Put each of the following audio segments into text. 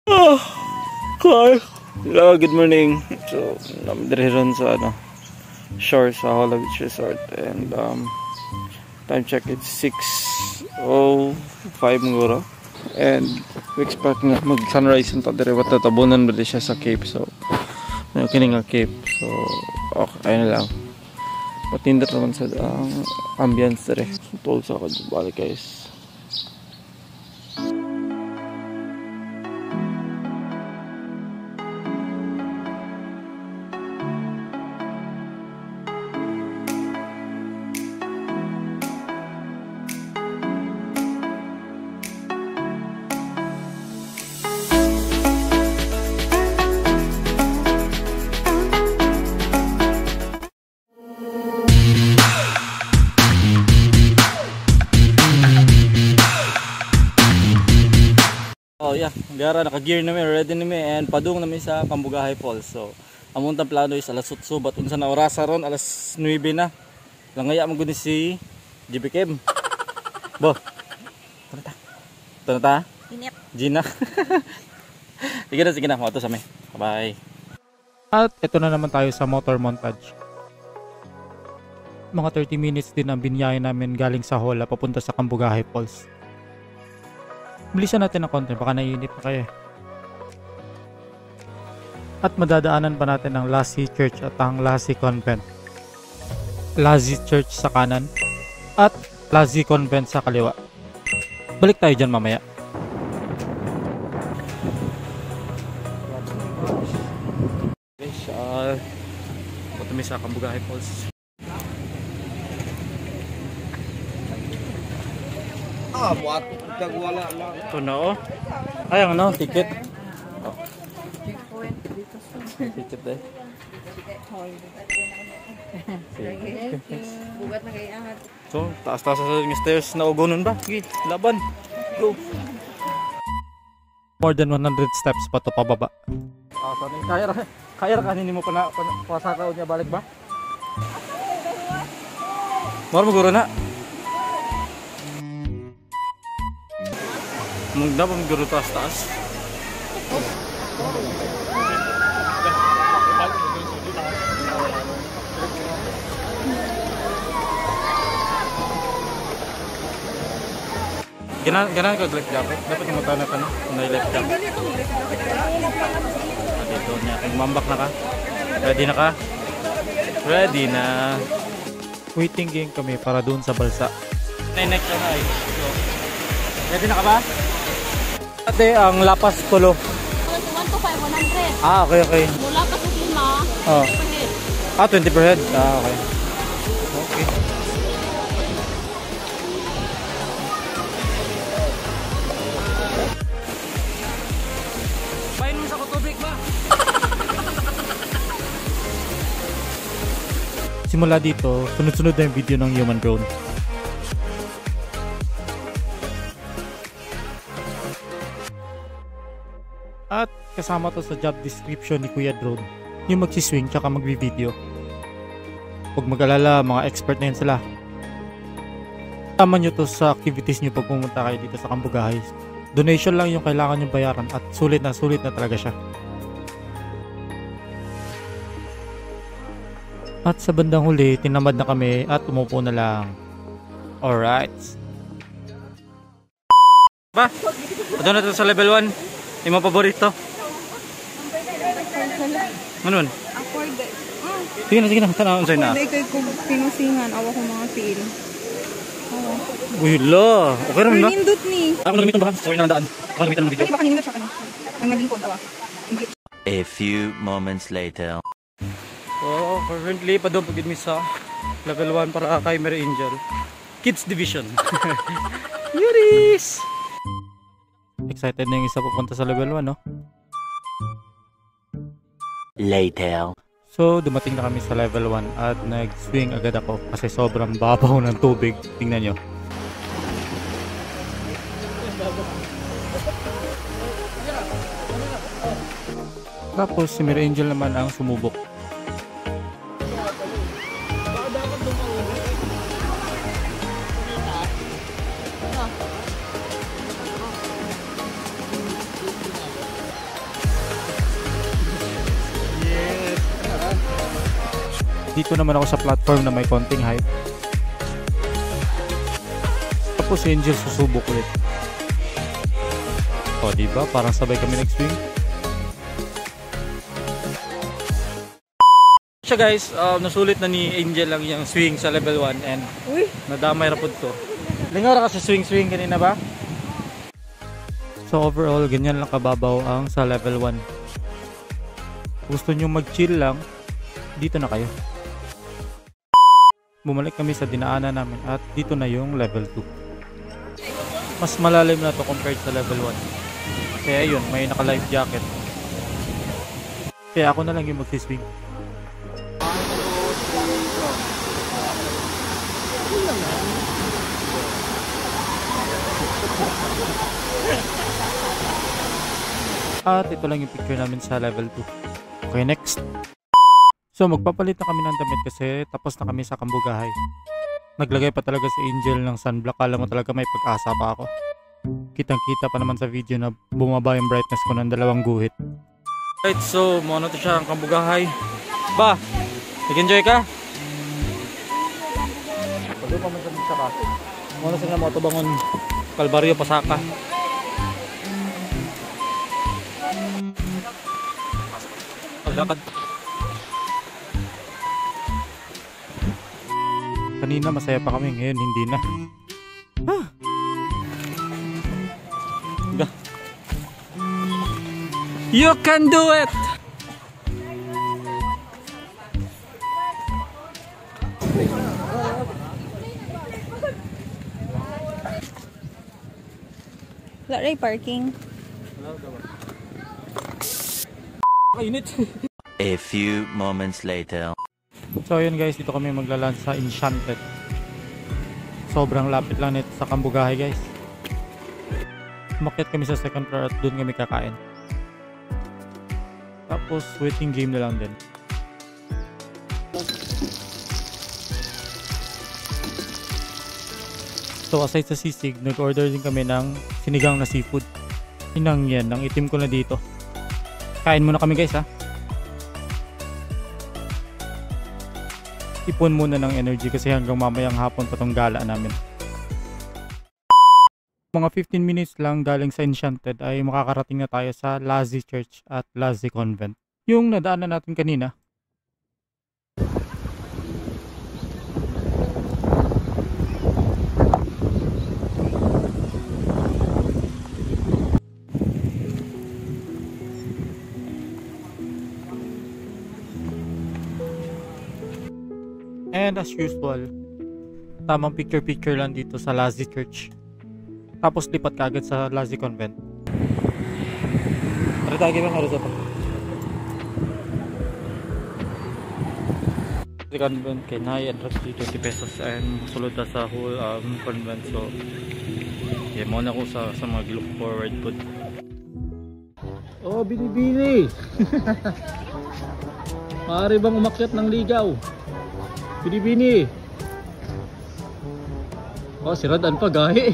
Oh, car. Hello, good morning. So, namidirin sa shore sa Hola Beach Resort, and time check, it's 6:05 nguro, and we expect nga mag sunrise unta dire wat tabunan ba siya sa Cape. So kini nga Cape, so okay na lang, patindot naman sa ambience dire. Tol sa balik guys. Oh yeah, gara naka-gear na mi, ready na mi, and padung na mi sa Cambugahay Falls. So, among tang plano is alas 8, but unsa na orasa ron, alas 9 na. Langaya man gud si GB Kim. Bo. Tara ta. Gina. Sige na, moto sa mi. Bye. At ito na naman tayo sa motor montage. Mga 30 minutes din ang binyahe namin galing sa Hola papunta sa Cambugahay Falls. Bilisan natin ng konti, baka naiinip na kayo. At madadaanan pa natin ang Lassie Church at ang Lassie Convent. Lassie Church sa kanan at Lassie Convent sa kaliwa. Balik tayo dyan mamaya. Punta mi sa Cambugahay Falls. Buat wala lang. Ito na oh. Ay, ang ticket. Oh. Ticket dahil. Bugat na kayo ahat. So, taas-taas sa stairs na ugonon ba? Sige, laban. Go. More than 100 steps pa to pababa. Kaya kanin mo pa na pasakaw niya balik ba? Moro maguro na. Magda pa maguro taas-taas. Ganan ka life jacket? Dapat yung matana ka na kung life jacket. Dito niya, mambak na ka. Ready na ka? Ready na. Waiting game kami para doon sa balsa. Next na ay. Ready na ka ba? Ate, ang Lapas Tulo. 1 to 5, 100. Okay. Mula pa sa 5. Oh. Per head. 20 per head. Okay. Okay. Bayin mo sa kutubig ba? Simula dito, sunod-sunod na yung video ng human drone. At kasama to sa job description ni Kuya Drone, yung magsiswing tsaka magvi-video. Huwag mag-alala, mga expert na yun sila. Tama nyo to sa activities nyo pag pumunta kayo dito sa Cambugahay. Donation lang yung kailangan nyo bayaran at sulit na talaga siya. At sa bandang huli, tinamad na kami at umupo na lang. Alright. Ba? Ito na to sa level 1. Yung mga paborito. Ano? Afford it. Sige na. Tanawin sa'yo na. Hindi ko pinusingan. Awa ko mga feel. Uy, lo. Okay naman ba? Nindot ni. Ako nagamitan ba? Sorry na nandaan. Ako nagamitan ng video. Baka nindot siya ka na. Ang nalingkod awa. A few moments later. So, currently, pa doon pagid mi sa level 1 para kay Mary Angel. Kids Division. Yuris! Excited na yung isa pupunta sa level 1, no? Later. So, dumating na kami sa level 1 at nag-swing agad ako kasi sobrang babaw ng tubig. Tingnan nyo. Tapos, si Mary Angel naman ang sumubok. dito naman ako sa platform na may konting height. Tapos si Angel susubok ulit. O diba, parang sabay kami nag-swing. Siya guys, nasulit na ni Angel lang yung swing sa level 1 and nadamay rapod to. Lingaw ra ka sa swing kanina ba? So overall, ganyan lang kababaw ang sa level 1. Gusto nyo mag-chill lang, dito na kayo. Bumalik kami sa dinaanan namin at dito na yung level 2. Mas malalim na to compared sa level 1. Kaya yun, may naka-life jacket. Kaya ako na lang yung magsiswing. At ito lang yung picture namin sa level 2. Okay, next. So magpapalit na kami ng damit kasi tapos na kami sa Kambugahay. Naglagay pa talaga si Angel ng sunblock. Kala mo talaga may pag-asa pa ako. Kitang kita pa naman sa video na bumaba yung brightness ko ng 2 guhit. Right, so muna to siya ang Kambugahay. Ba, nag-enjoy ka? Pagod pa man sa ka. Muna sila mo ito bangon Kalbaryo, Pasaka. Paglakad. Kanina masaya pa kami, ngayon hindi na. You can do it! Wala rin parking. Init. A few moments later. So ayun guys, dito kami magla-lunch sa Enchanted. Sobrang lapit lang nito sa Kambugahay guys. Umakyat kami sa second floor at doon kami kakain. Tapos waiting game na lang din. So aside sa sisig, nag-order din kami ng sinigang na seafood. Inang yan, ang itim ko na dito. Kain muna kami guys ha. Ipon muna ng energy kasi hanggang mamayang hapon pa tong gala namin. Mga 15 minutes lang galing sa Enchanted ay makakarating na tayo sa Lazi Church at Lazi Convent. Yung nadaanan natin kanina. And as usual, tamang picture-picture lang dito sa Lazi Church. Tapos lipat ka agad sa Lazi Convent. Tara tayo ba? Harus apa? Lazi Convent kay Nay entrance fee 20 pesos and sulod na sa whole convent. So yeah, muna ko sa mag-look forward po. Oh, binibini! Maaari bang umakyat ng ligaw? Binibini! Oh, si Radan pa gahi.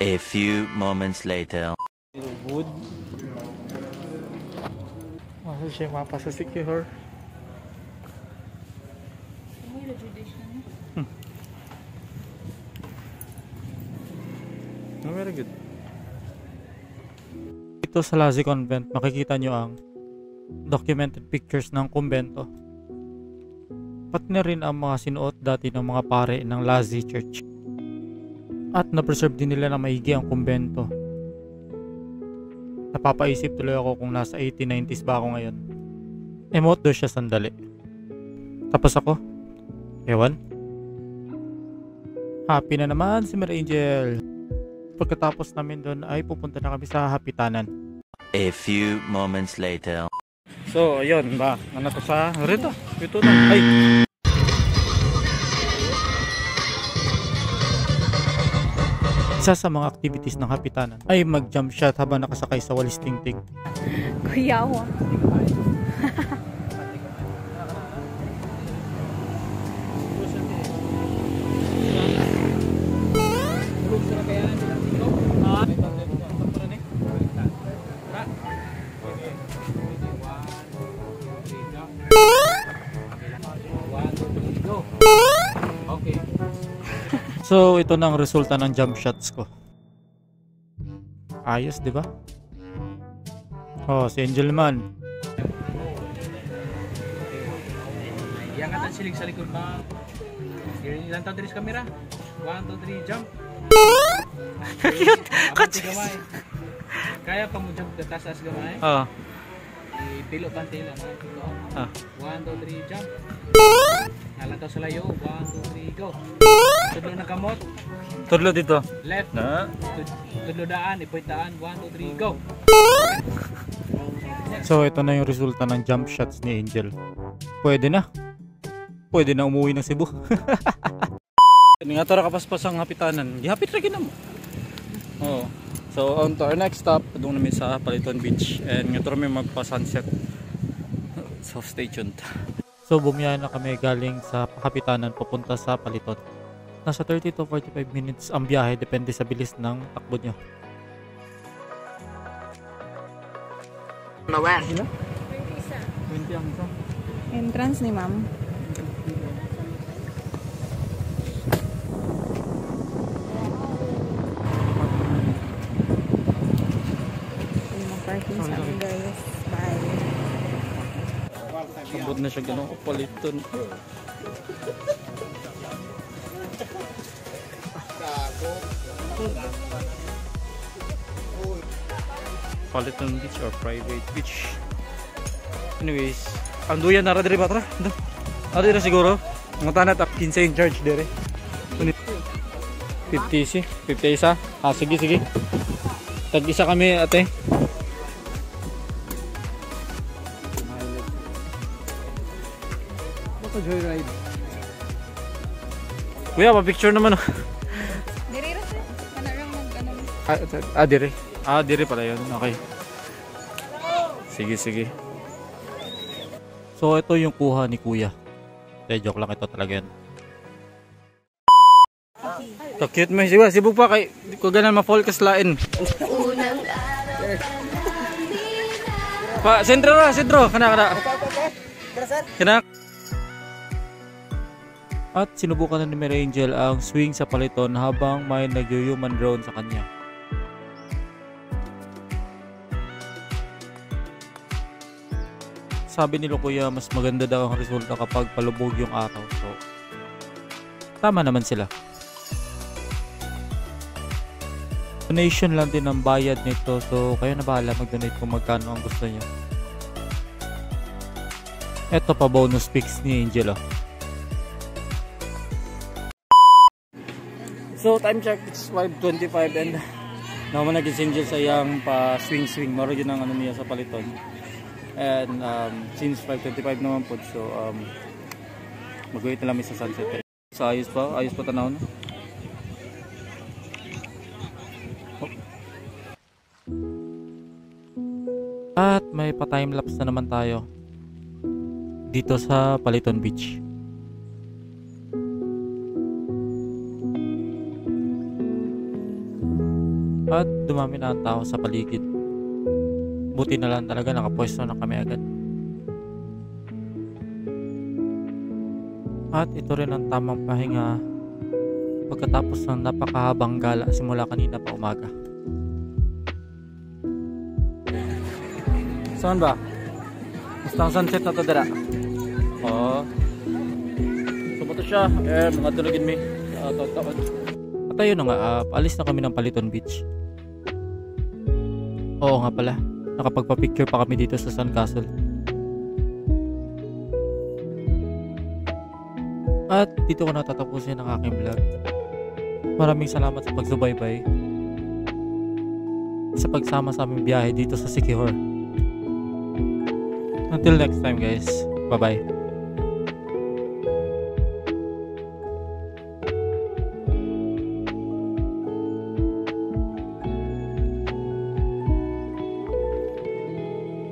A few moments later. Wood. Ano siya mapa sa secure? Oh, very good. Ito sa Lazi Convent, makikita nyo ang documented pictures ng kumbento. Pati na rin ang mga sinuot dati ng mga pare ng Lazi Church. At na-preserve din nila na maigi ang kumbento. Napapaisip tuloy ako kung nasa 1890s ba ako ngayon. Emote do siya sandali. Tapos ako, ewan. Happy na naman si Mary Angel. Pagkatapos namin doon ay pupunta na kami sa Hapitanan. A few moments later. So, ayun ba? Ano to sa rito? Ito na. Ay! Isa sa mga activities ng Hapitanan ay mag-jump shot habang nakasakay sa walis tingting. Kuyawa. So, ito na ang resulta ng jump shots ko. Ayos, di ba? Oh, si Angel man. Yang atas silig sa likod ba? Ilan tayo sa camera? 1, 2, 3, jump. Cute! Kaya pa mo jump ka taas gamay? Oh. Pilo pantila. 1, 2, Ah. 3, jump. Nalataw sa layo. 1, 2, 3, go. Tudlo na kamot. Tudlo dito. Left. Na. Tudlo daan. Ipoy daan. 1, 2, 3, go. So, ito na yung resulta ng jump shots ni Angel. Pwede na. Pwede na umuwi ng Cebu. Nga to ra kapaspas ang hapitanan. Gihapit ra ginamo. Oh. So on to our next stop, doon namin sa Paliton Beach and nga to may magpa-sunset. So stay tuned. So bumiyahe na kami galing sa hapitanan papunta sa Paliton. Nasa 30 to 45 minutes ang biyahe depende sa bilis ng takbo nyo. Mawar. 20 ang isa. Entrance ni ma'am. Parking sa amin guys. Bye. Abot na siya ganun Paliton. Paliton Beach or private beach. Anyways, anduyan na ra diri ba tra? Ado na siguro. Mga tanat up 15 in charge dire. 50 si, 50 isa. Ah sige sige. Tag isa kami ate. Baka joyride. Kuya, pa-picture naman oh. Diri ra siya. Kana ra mag ano. Dire. Dire pala yun. Okay. Sige, sige. So, ito yung kuha ni Kuya. Joke lang ito talaga yan. So, cute mo. Sige, sibog pa kay ko ganan ma-fall kaslain. Pa, sentro. Kana. Kana. At sinubukan na ni Mary Angel ang swing sa Paliton habang may nag-human drone sa kanya. Sabi ni Kuya mas maganda daw ang resulta kapag palubog yung araw. So, tama naman sila. Donation lang din ang bayad nito. So, kayo na bahala mag-donate kung magkano ang gusto nyo. Ito pa bonus pics ni Angel. So time check, it's 5:25 and naman naging Angel sa iyang pa swing maro yun ang ano niya sa Paliton. And since 5:25 naman po, so mag-wait na lang sa sunset. So ayos pa tanaw na. At may pa time lapse na naman tayo dito sa Paliton Beach. At dumami na ang tao sa paligid. Buti na lang talaga nakapwesto na kami agad. At ito rin ang tamang pahinga pagkatapos ng napakahabang gala simula kanina pa umaga. Saan ba? Basta ang sunset na ito dara. Oo. Sumato siya. Mga tulogin mi. At ayun na nga, alis na kami ng Paliton Beach. Oo nga pala, nakapagpa-picture pa kami dito sa Sun Castle. At dito ko natatapusin ang aking vlog. Maraming salamat sa pagsubaybay, sa pagsama sa aming biyahe dito sa Siquijor. Until next time guys, bye bye.